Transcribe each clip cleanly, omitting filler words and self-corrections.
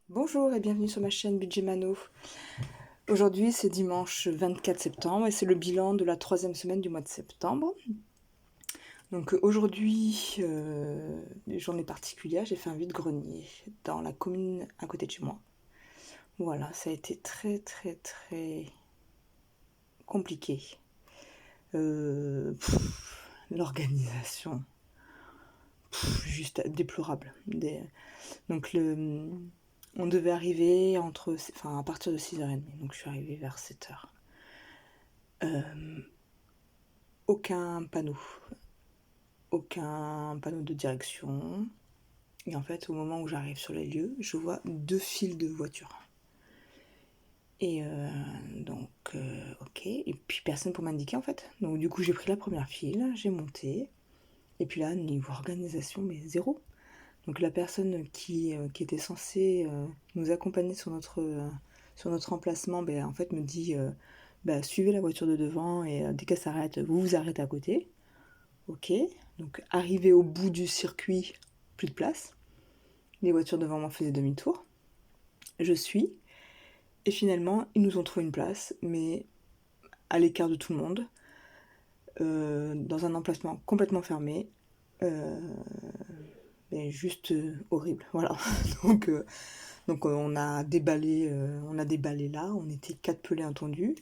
Bonjour et bienvenue sur ma chaîne Budget Mano. Aujourd'hui c'est dimanche 24 septembre et c'est le bilan de la 3e semaine du mois de septembre. Donc aujourd'hui, journée particulière, j'ai fait un vide-grenier dans la commune à côté de chez moi. Voilà, ça a été très compliqué. L'organisation, juste déplorable. Donc on devait arriver à partir de 6h30, donc je suis arrivée vers 7h. Aucun panneau de direction. Et en fait, au moment où j'arrive sur les lieux, je vois 2 files de voitures. Et ok. Et puis personne pour m'indiquer en fait. Donc du coup, j'ai pris la première file, j'ai monté. Et puis là, niveau organisation, mais zéro. Donc la personne qui était censée nous accompagner sur notre emplacement, en fait me dit suivez la voiture de devant et dès qu'elle s'arrête, vous vous arrêtez à côté. Ok, donc arrivé au bout du circuit, plus de place. Les voitures devant moi faisaient demi-tour. Je suis. Et finalement, ils nous ont trouvé une place, mais à l'écart de tout le monde, dans un emplacement complètement fermé. Mais juste horrible, voilà. donc on a déballé là, on était 4 pelés intendus.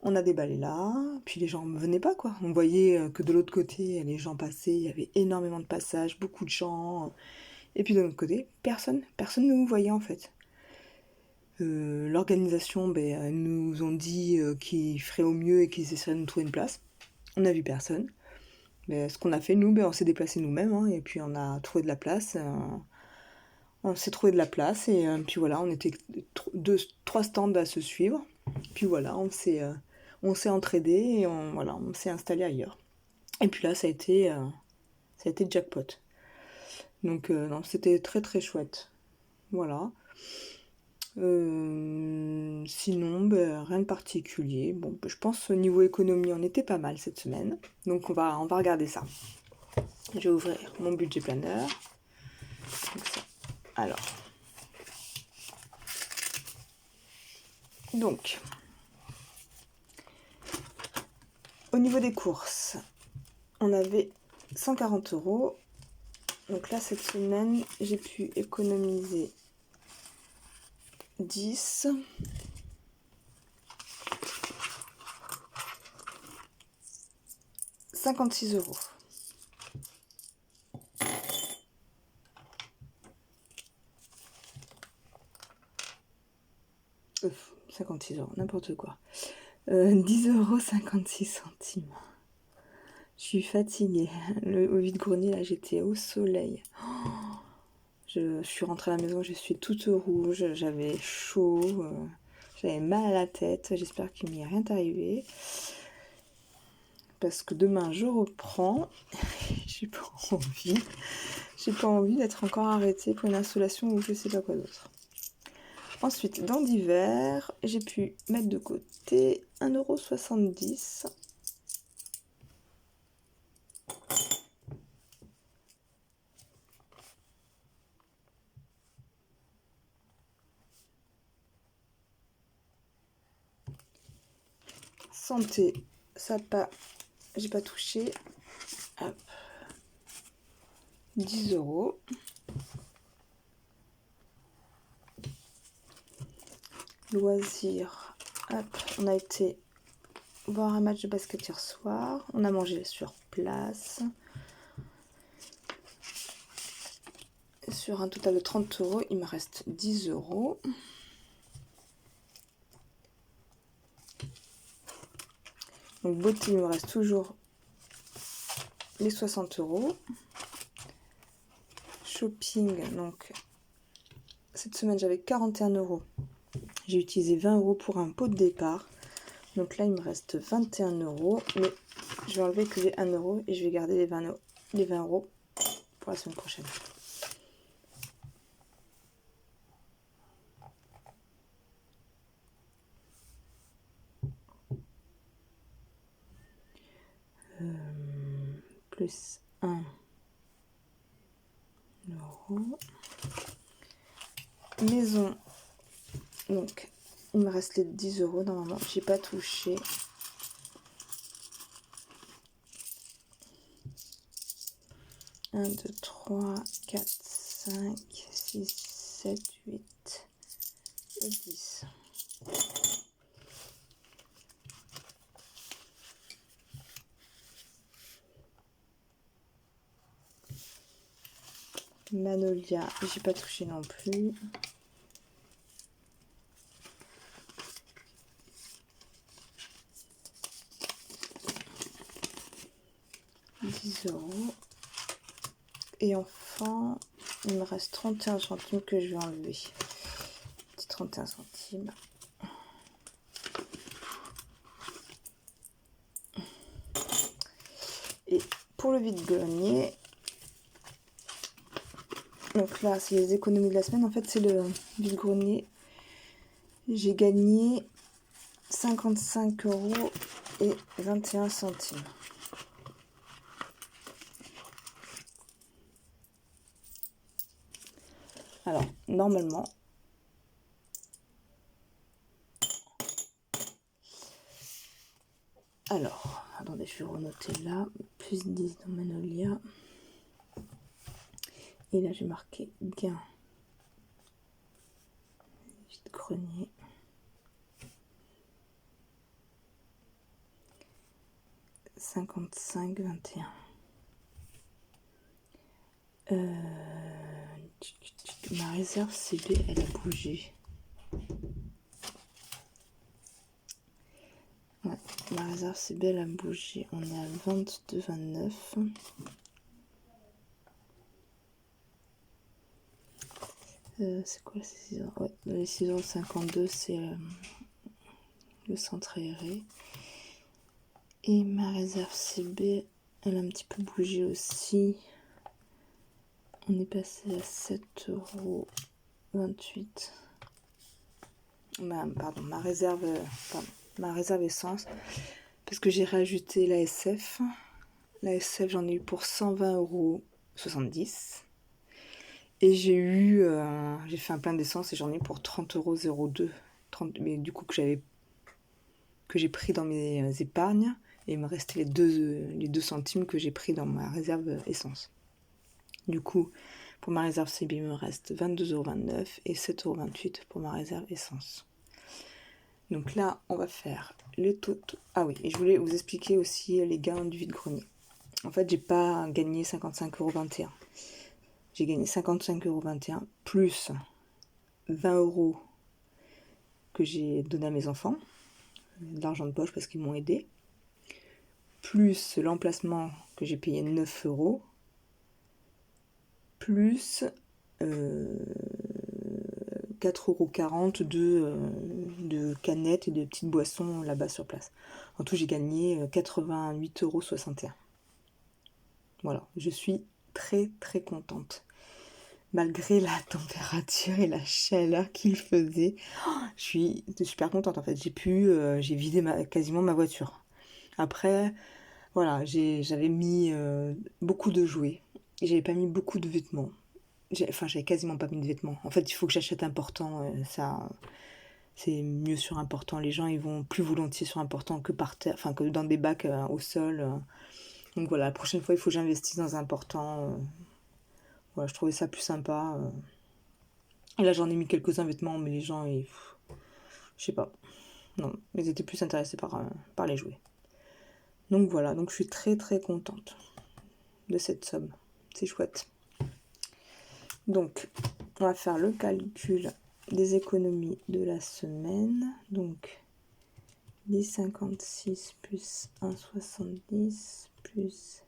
On a déballé là, puis les gens ne venaient pas quoi. On voyait que de l'autre côté, les gens passaient, il y avait énormément de passages, beaucoup de gens. Et puis de l'autre côté, personne ne nous voyait en fait. L'organisation nous ont dit qu'ils feraient au mieux et qu'ils essaieraient de nous trouver une place. On n'a vu personne. Mais ce qu'on a fait, nous, on s'est déplacés nous-mêmes et puis on a trouvé de la place. On s'est trouvé de la place et puis voilà, on était 3 stands à se suivre. Puis voilà, on s'est entraidés et on s'est installé ailleurs. Et puis là, ça a été jackpot. Donc non, c'était très chouette. Voilà. Sinon, rien de particulier. Bon, je pense au niveau économie, on était pas mal cette semaine. Donc on va regarder ça. Je vais ouvrir mon budget planner. Alors. Donc. Au niveau des courses, on avait 140 €. Donc là, cette semaine, j'ai pu économiser 10. 56 €. 56 €, n'importe quoi. 10,56 €. Je suis fatiguée. Au vide-grenier, là, j'étais au soleil. Je suis rentrée à la maison, je suis toute rouge, j'avais chaud, j'avais mal à la tête. J'espère qu'il m'y est rien arrivé. Parce que demain, je reprends. J'ai pas envie. J'ai pas envie d'être encore arrêtée pour une installation ou je sais pas quoi d'autre. Ensuite, dans divers, j'ai pu mettre de côté 1,70 €. Santé, ça pas, j'ai pas touché. Hop. 10 €. Loisirs, hop, on a été voir un match de basket hier soir. On a mangé sur place. Sur un total de 30 €, il me reste 10 €. Donc beauté, il me reste toujours les 60 €. Shopping, donc cette semaine j'avais 41 €. J'ai utilisé 20 € pour un pot de départ. Donc là il me reste 21 €. Mais je vais enlever que les 1 € et je vais garder les 20 € pour la semaine prochaine. Plus 1 €. maison. Donc, il me reste les 10 € normalement. J'ai pas touché. Un, 2, 3, 4, 5, 6, 7, 8 et 10. Magnolia, j'ai pas touché non plus. €10. Et enfin, il me reste 31 centimes que je vais enlever. Petit 31 centimes. Et pour le vide-grenier, donc là, c'est les économies de la semaine. En fait, c'est le vide-grenier. J'ai gagné 55,21 €. Alors, normalement, attendez, je vais renoter là, plus 10 dans Magnolia. Et là, j'ai marqué gain vide-grenier. 55,21. Ma réserve CB, elle a bougé. Ouais, ma réserve CB, elle a bougé. On est à 22,29. C'est quoi les 6 €? Ouais, les 6,52 €, c'est le centre aéré. Et ma réserve CB, elle a un petit peu bougé aussi. On est passé à 7,28 €. Pardon, ma réserve essence. Parce que j'ai rajouté la SF. La SF, j'en ai eu pour 120,70 €. Et j'ai fait un plein d'essence et j'en ai pour 30,02 €. Mais du coup, que j'ai pris dans mes épargnes. Et il me restait les 2 centimes que j'ai pris dans ma réserve essence. Du coup, pour ma réserve CB, il me reste 22,29 € et 7,28 € pour ma réserve essence. Donc là, on va faire le taux. Ah oui, et je voulais vous expliquer aussi les gains du vide-grenier. En fait, j'ai pas gagné 55,21 €. J'ai gagné 55,21 € plus 20 € que j'ai donné à mes enfants, de l'argent de poche parce qu'ils m'ont aidé, plus l'emplacement que j'ai payé 9 €, plus 4,40 € de canettes et de petites boissons là-bas sur place. En tout, j'ai gagné 88,61 €. Voilà, je suis très très contente. Malgré la température et la chaleur qu'il faisait, je suis super contente en fait. J'ai vidé quasiment ma voiture. Après, voilà, j'avais mis beaucoup de jouets. J'avais pas mis beaucoup de vêtements. J'avais quasiment pas mis de vêtements. En fait, il faut que j'achète important. Ça, c'est mieux sur important. Les gens, ils vont plus volontiers sur important que par terre, enfin que dans des bacs au sol. Donc voilà, la prochaine fois, il faut que j'investisse dans important. Voilà, je trouvais ça plus sympa. Et là, j'en ai mis quelques-uns vêtements, mais les gens, je sais pas. Non, ils étaient plus intéressés par les jouets. Donc voilà, donc je suis très très contente de cette somme. C'est chouette. Donc, on va faire le calcul des économies de la semaine. Donc, 10,56 plus 1,70 plus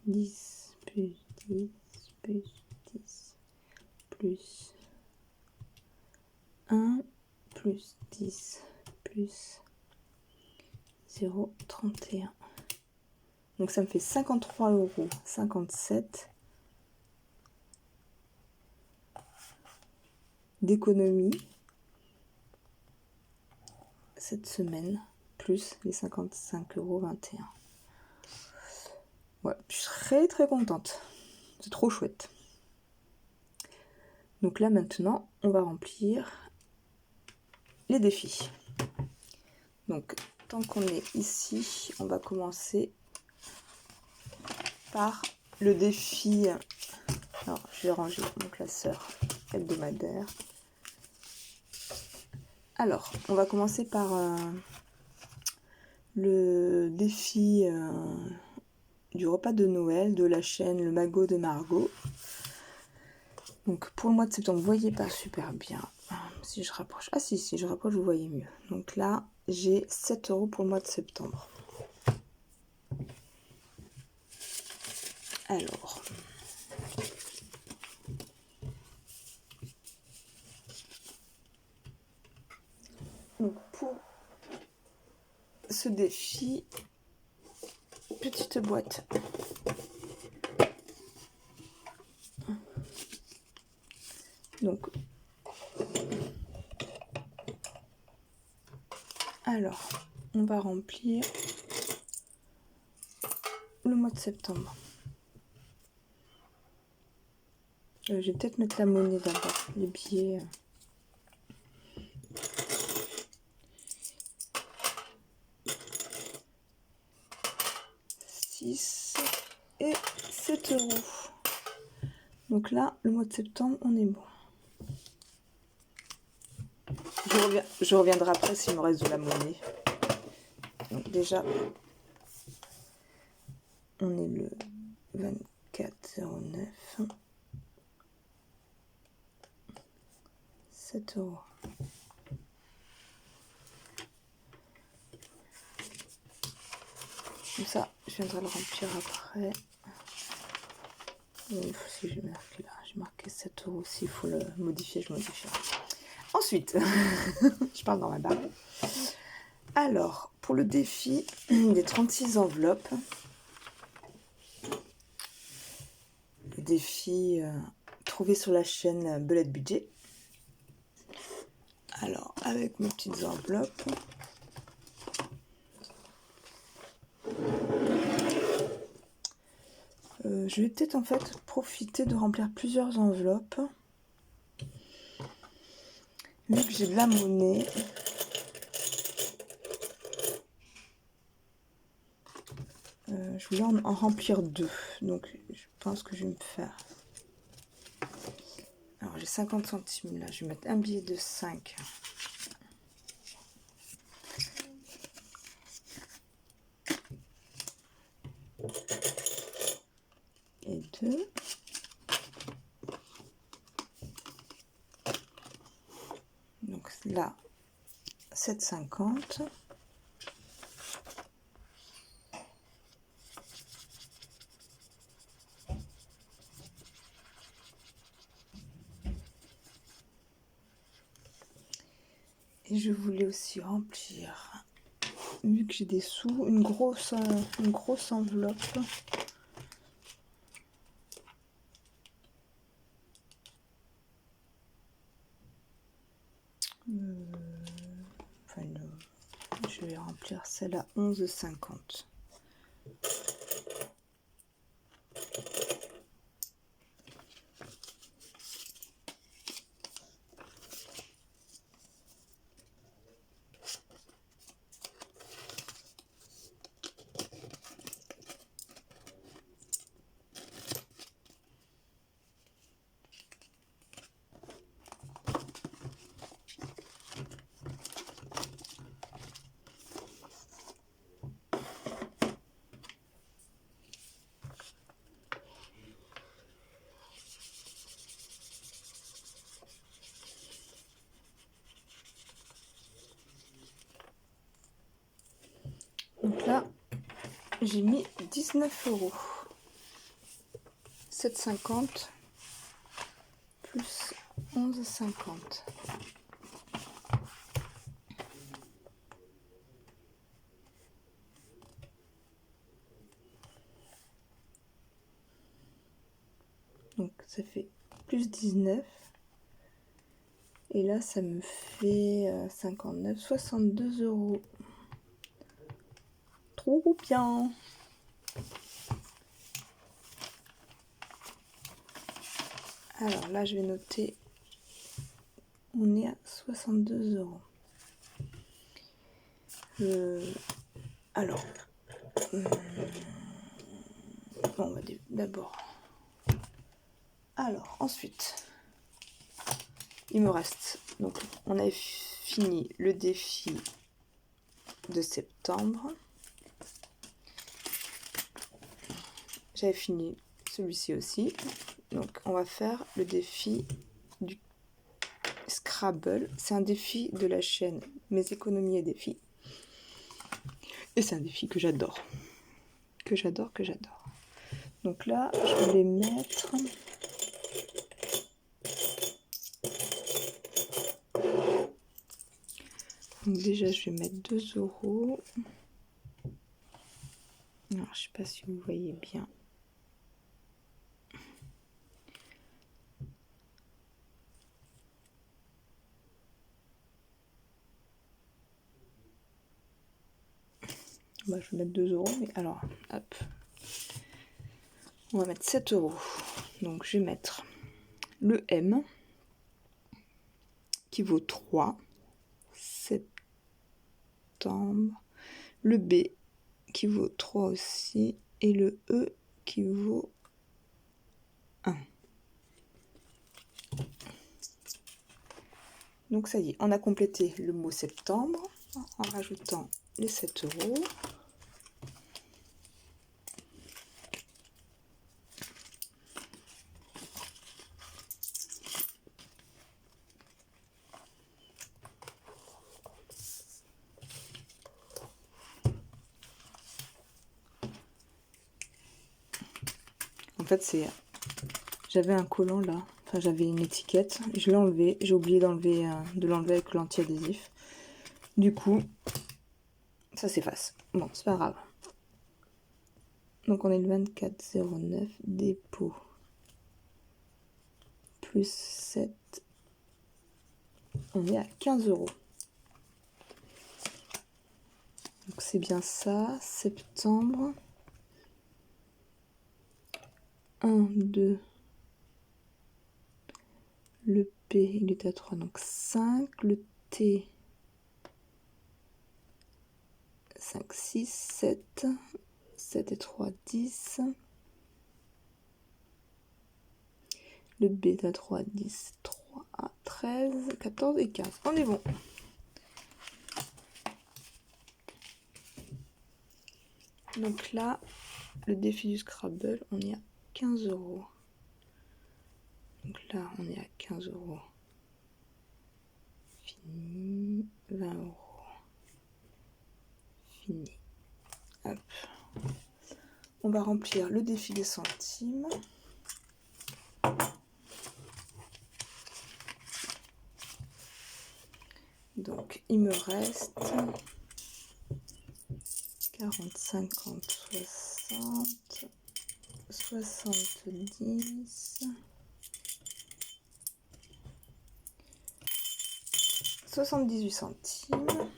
10 plus 10 plus 10 plus 1 plus 10 plus 0,31. Donc ça me fait 53,57 € d'économie cette semaine, plus les 55,21 €. Ouais, je suis très très contente. C'est trop chouette. Donc là maintenant, on va remplir les défis. Donc tant qu'on est ici, on va commencer par le défi. Alors je vais ranger mon classeur hebdomadaire. Alors on va commencer par le défi du repas de Noël de la chaîne Le Magot de Margot. Donc pour le mois de septembre, vous voyez pas super bien. Si je rapproche, ah si je rapproche, vous voyez mieux. Donc là, j'ai 7 € pour le mois de septembre. Alors, donc pour ce défi, petite boîte. Donc, alors, on va remplir le mois de septembre. Je vais peut-être mettre la monnaie d'abord, les billets. 6 et 7 €. Donc là, le mois de septembre, on est bon. Je reviendrai après s'il me reste de la monnaie. Donc déjà, on est le 24,09 €. 7 €. Comme ça, je viendrai le remplir après. Si j'ai marqué là, j'ai marqué 7 €. S'il faut le modifier, je modifierai. Ensuite, je parle dans ma barre. Alors, pour le défi des 36 enveloppes, le défi trouvé sur la chaîne Belette Budget. Alors, avec mes petites enveloppes, je vais peut-être en fait profiter de remplir plusieurs enveloppes. Vu que j'ai de la monnaie, je voulais en remplir 2. Donc, je pense que je vais me faire... Alors, j'ai 50 centimes là. Je vais mettre un billet de 5. Et 2. Donc là, 7,50. Et je voulais aussi remplir, vu que j'ai des sous, une grosse enveloppe. Je vais remplir celle à 11,50. Donc là, j'ai mis 19 €. 7,50 plus 11,50. Donc ça fait plus 19. Et là, ça me fait 59, 62 €. Trop bien. Alors là, je vais noter on est à 62 €. Alors, bon, on va d'abord. Alors, ensuite, il me reste. Donc, on a fini le défi de septembre. J'avais fini celui-ci aussi. Donc, on va faire le défi du Scrabble. C'est un défi de la chaîne Mes économies et défis. Et c'est un défi que j'adore. Que j'adore. Donc là, je vais mettre... Donc déjà, je vais mettre 2 €. Alors, je sais pas si vous voyez bien. Bah, je vais mettre 2 €, mais alors, hop. On va mettre 7 €. Donc, je vais mettre le M, qui vaut 3. Septembre. Le B, qui vaut 3 aussi. Et le E, qui vaut 1. Donc, ça y est, on a complété le mot septembre en rajoutant les 7 €. En fait, j'avais un collant là, enfin j'avais une étiquette, je l'ai enlevé, j'ai oublié de l'enlever avec l'anti-adhésif. Du coup, ça s'efface. Bon, c'est pas grave. Donc on est le 24,09, dépôt plus 7, on est à 15 €. Donc c'est bien ça, septembre. 1, 2, le P il est à 3, donc 5, le T 5, 6, 7, 7 et 3, 10, le B est à 3, 10, 3, 13, 14 et 15, on est bon. Donc là, le défi du Scrabble, on est à 15 €. Donc là, on est à 15 €. Fini. 20 €. Fini. Hop. On va remplir le défi des centimes. Donc, il me reste 40, 50, 60, 70, 78 centimes.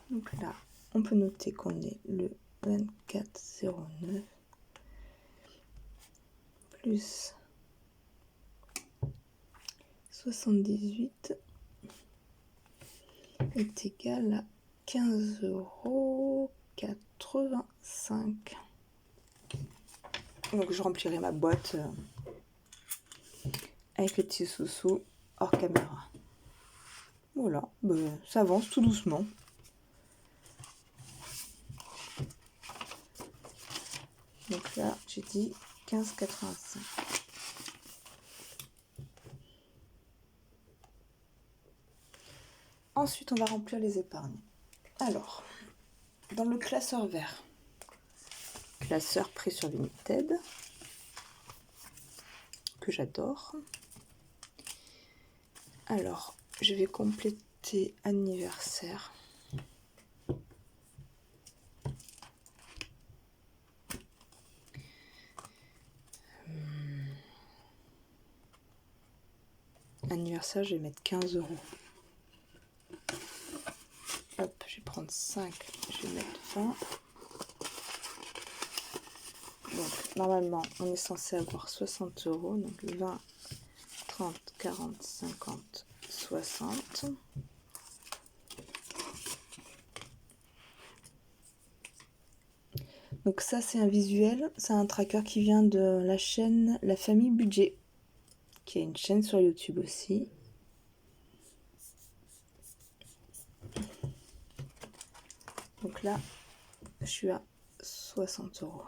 Donc là, on peut noter qu'on est le 24,09 plus 78 est égal à 15,85 €. Donc je remplirai ma boîte avec les petits sous-sous hors caméra. Voilà, ça avance tout doucement. Donc là, j'ai dit 15,85. Ensuite, on va remplir les épargnes. Alors, dans le classeur vert, classeur prix sur Vinted, que j'adore. Alors, je vais compléter anniversaire. Anniversaire, je vais mettre 15 €. Hop, je vais prendre 45, je vais mettre 20. Donc normalement on est censé avoir 60 euros, donc 20, 30, 40, 50, 60. Donc ça c'est un visuel, c'est un tracker qui vient de la chaîne La Famille Budget, qui est une chaîne sur YouTube aussi. Donc là, je suis à 60 euros.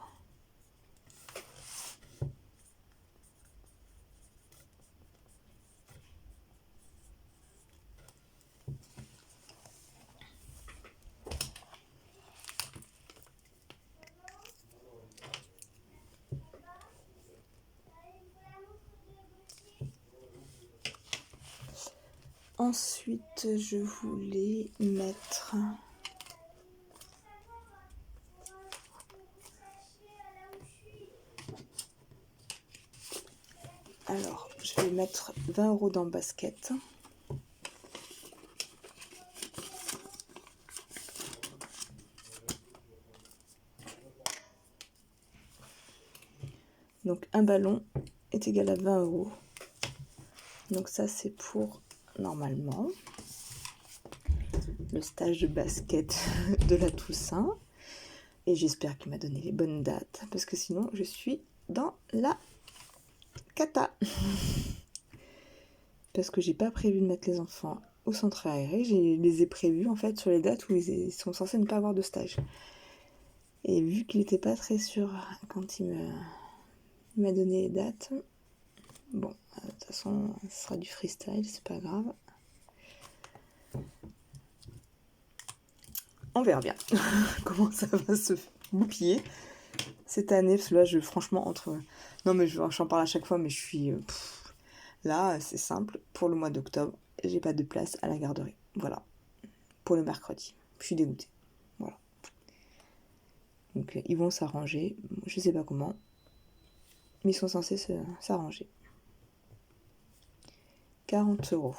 Ensuite, je voulais mettre... Alors, je vais mettre 20 euros dans le basket. Donc, un ballon est égal à 20 euros. Donc, ça, c'est pour, normalement, le stage de basket de la Toussaint. Et j'espère qu'il m'a donné les bonnes dates, parce que sinon, je suis dans la cata. Parce que j'ai pas prévu de mettre les enfants au centre aéré. Je les ai prévus, en fait, sur les dates où ils sont censés ne pas avoir de stage. Et vu qu'il n'était pas très sûr quand il m'a donné les dates, bon, de toute façon, ce sera du freestyle, c'est pas grave. On verra bien comment ça va se goupiller cette année, parce que là, franchement, non, mais j'en parle à chaque fois, mais je suis... Là, c'est simple, pour le mois d'octobre, j'ai pas de place à la garderie. Voilà, pour le mercredi. Je suis dégoûtée. Voilà. Donc, ils vont s'arranger, je sais pas comment, mais ils sont censés s'arranger. 40 euros.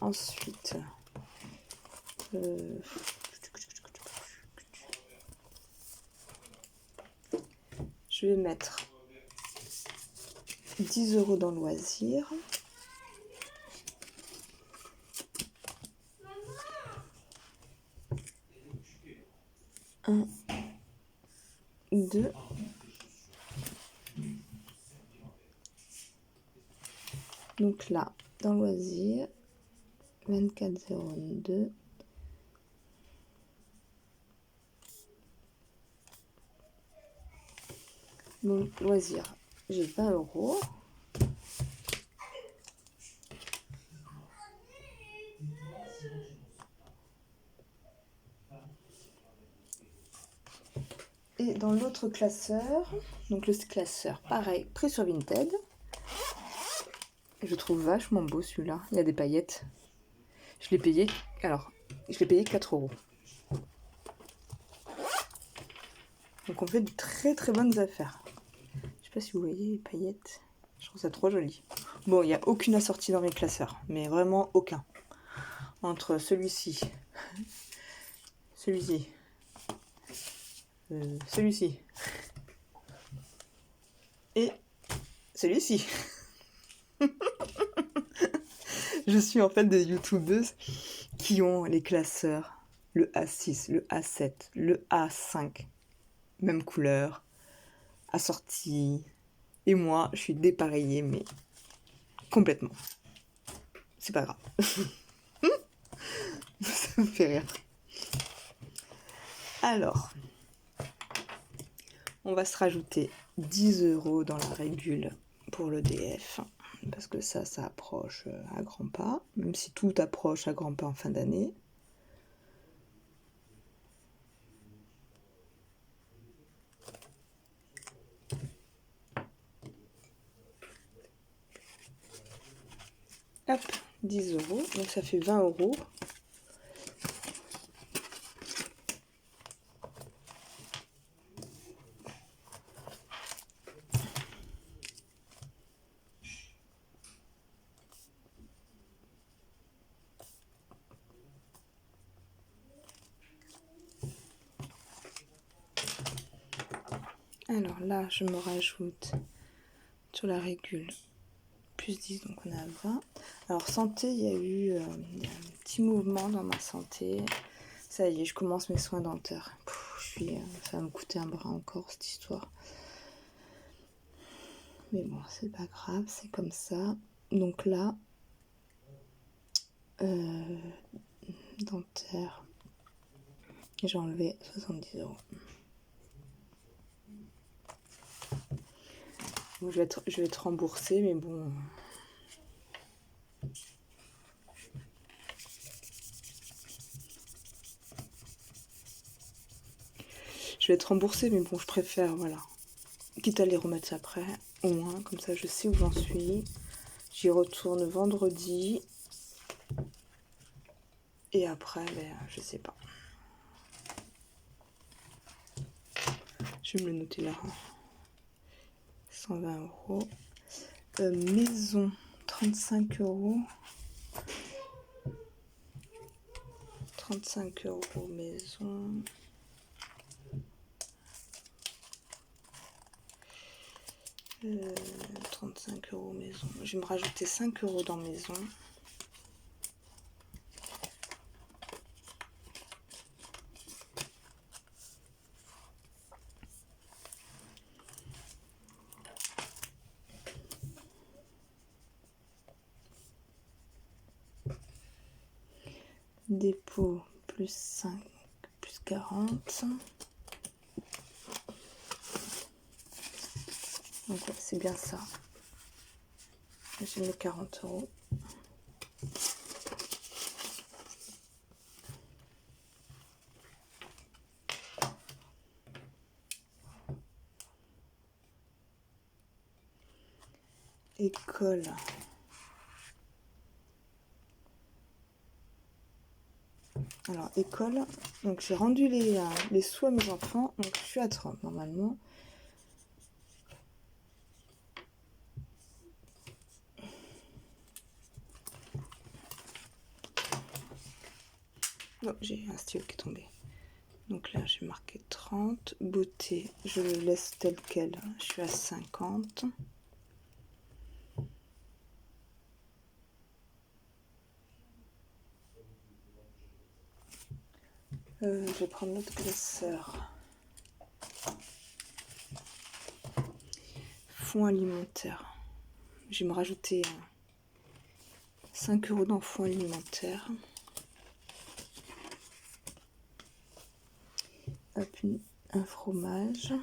Ensuite, je vais mettre 10 euros dans le loisir. Un, deux. Donc là, dans le loisir, 24,02. Donc loisir, j'ai 20 euros. Et dans l'autre classeur, donc le classeur, pareil, prix sur Vinted. Je trouve vachement beau celui-là. Il y a des paillettes. Je l'ai payé 4 euros. Donc on fait de très très bonnes affaires. Je sais pas si vous voyez les paillettes. Je trouve ça trop joli. Bon, il n'y a aucune assortie dans mes classeurs, mais vraiment aucun. Entre celui-ci, celui-ci, celui-ci et celui-ci. Je suis en fait des youtubeuses qui ont les classeurs, le A6, le A7, le A5, même couleur, assorti. Et moi, je suis dépareillée, mais complètement. C'est pas grave. Ça me fait rire. Alors, on va se rajouter 10 euros dans la régule pour l'EDF. Parce que ça approche à grands pas. Même si tout approche à grands pas en fin d'année. Hop, 10 euros. Donc ça fait 20 euros. Alors là, je me rajoute sur la régule plus 10, donc on a 20. Alors santé, il y a eu un petit mouvement dans ma santé. Ça y est, je commence mes soins dentaires. Ça va me coûter un bras encore cette histoire. Mais bon, c'est pas grave, c'est comme ça. Donc là, dentaire, j'ai enlevé 70 €. Bon, je vais être remboursée, mais bon. Je vais être remboursée, mais bon, je préfère, voilà. Quitte à les remettre après, au moins, comme ça je sais où j'en suis. J'y retourne vendredi. Et après, je sais pas. Je vais me le noter là. 120 €. Maison, 35 €. 35 € maison. Euh, 35 € maison. Je vais me rajouter 5 € dans maison. Dépôt plus 5, plus 40. Donc c'est bien ça. J'ai mis 40 €. École. Alors, école. Donc, j'ai rendu les sous à mes enfants. Donc, je suis à 30 normalement. Oh, j'ai un stylo qui est tombé. Donc là, j'ai marqué 30. Beauté, je le laisse tel quel. Je suis à 50. Je vais prendre l'autre classeur. Fonds alimentaire. Je vais me rajouter 5 € dans fonds alimentaire. Hop, un fromage.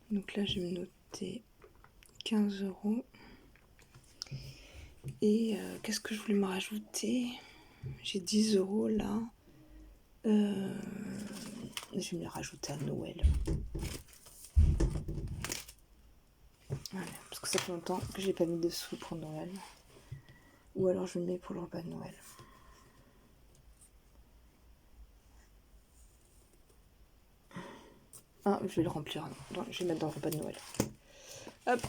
Donc là, je vais me noter 15 €. Et qu'est-ce que je voulais me rajouter? J'ai 10 € là. Je vais me les rajouter à Noël. Voilà, parce que ça fait longtemps que j'ai pas mis de sous pour Noël. Ou alors je le mets pour le repas de Noël. Ah, je vais le remplir. Non, je vais mettre dans le repas de Noël. Hop.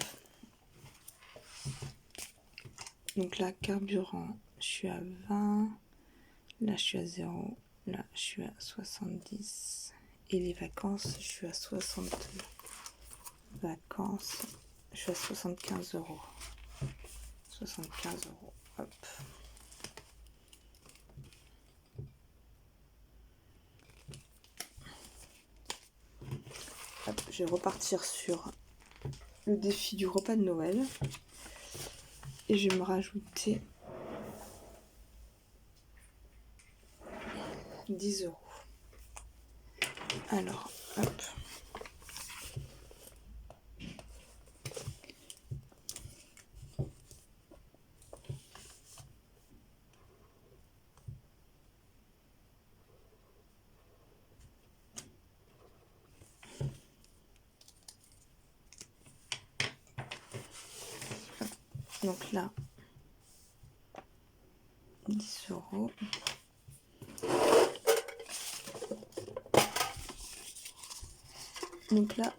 Donc là, carburant, je suis à 20. Là, je suis à 0. Là, je suis à 70. Et les vacances, je suis à 60. Vacances, je suis à 75 €. 75 €. Hop. Hop, je vais repartir sur le défi du repas de Noël. Et je vais me rajouter 10 €. Alors, hop. Donc là, 10 €. Donc là,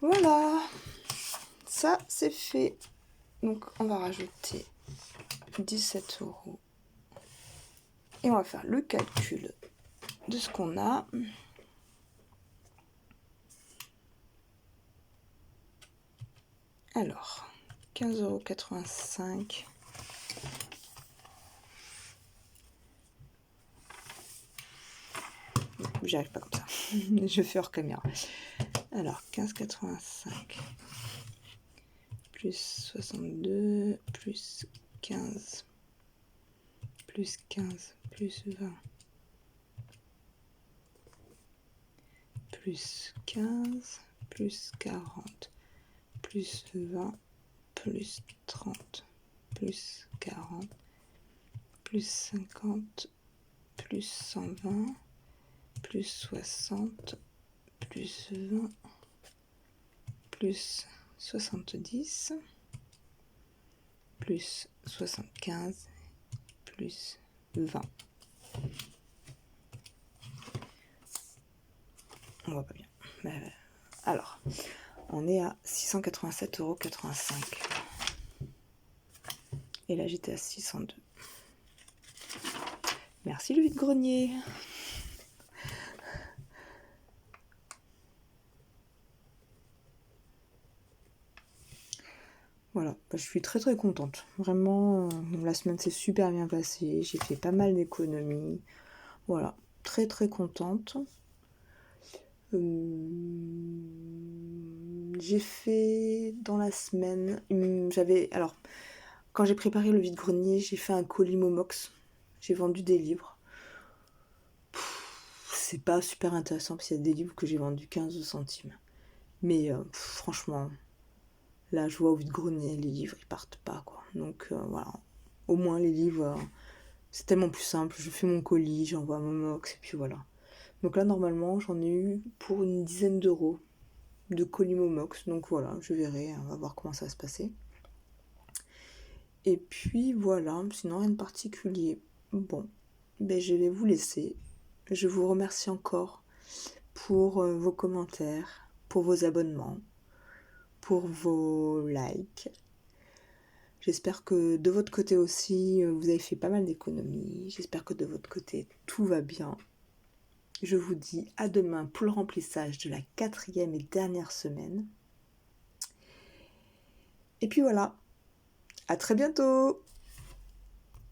Voilà, ça c'est fait. Donc on va rajouter 17 € et on va faire le calcul de ce qu'on a. Alors, 15,85 €. J'y arrive pas comme ça. Je fais hors caméra. Alors, 15,85 plus 62 plus 15 plus 15 plus 20 plus 15 plus 40 plus 20 plus 30 plus 40 plus 50 plus 120 plus 60 plus 20 plus 70 plus 75 plus 20. On voit pas bien. Alors, on est à 687,85 €. Et là, j'étais à 602. Merci le vide-grenier. Voilà, je suis très très contente. Vraiment, la semaine s'est super bien passée. J'ai fait pas mal d'économies. Voilà, très très contente. J'ai fait dans la semaine, alors quand j'ai préparé le vide-grenier, j'ai fait un colis Momox. J'ai vendu des livres. C'est pas super intéressant parce qu'il y a des livres que j'ai vendus 15 centimes. Mais franchement, là je vois au vide-grenier, les livres ils partent pas quoi. Donc voilà, au moins les livres, c'est tellement plus simple. Je fais mon colis, j'envoie à Momox et puis voilà. Donc là normalement j'en ai eu pour une dizaine d'euros de colis Momox. Donc voilà, je verrai, on va voir comment ça va se passer. Et puis voilà, sinon rien de particulier. Bon, je vais vous laisser. Je vous remercie encore pour vos commentaires, pour vos abonnements, pour vos likes. J'espère que de votre côté aussi, vous avez fait pas mal d'économies. J'espère que de votre côté, tout va bien. Je vous dis à demain pour le remplissage de la 4e et dernière semaine. Et puis voilà, à très bientôt!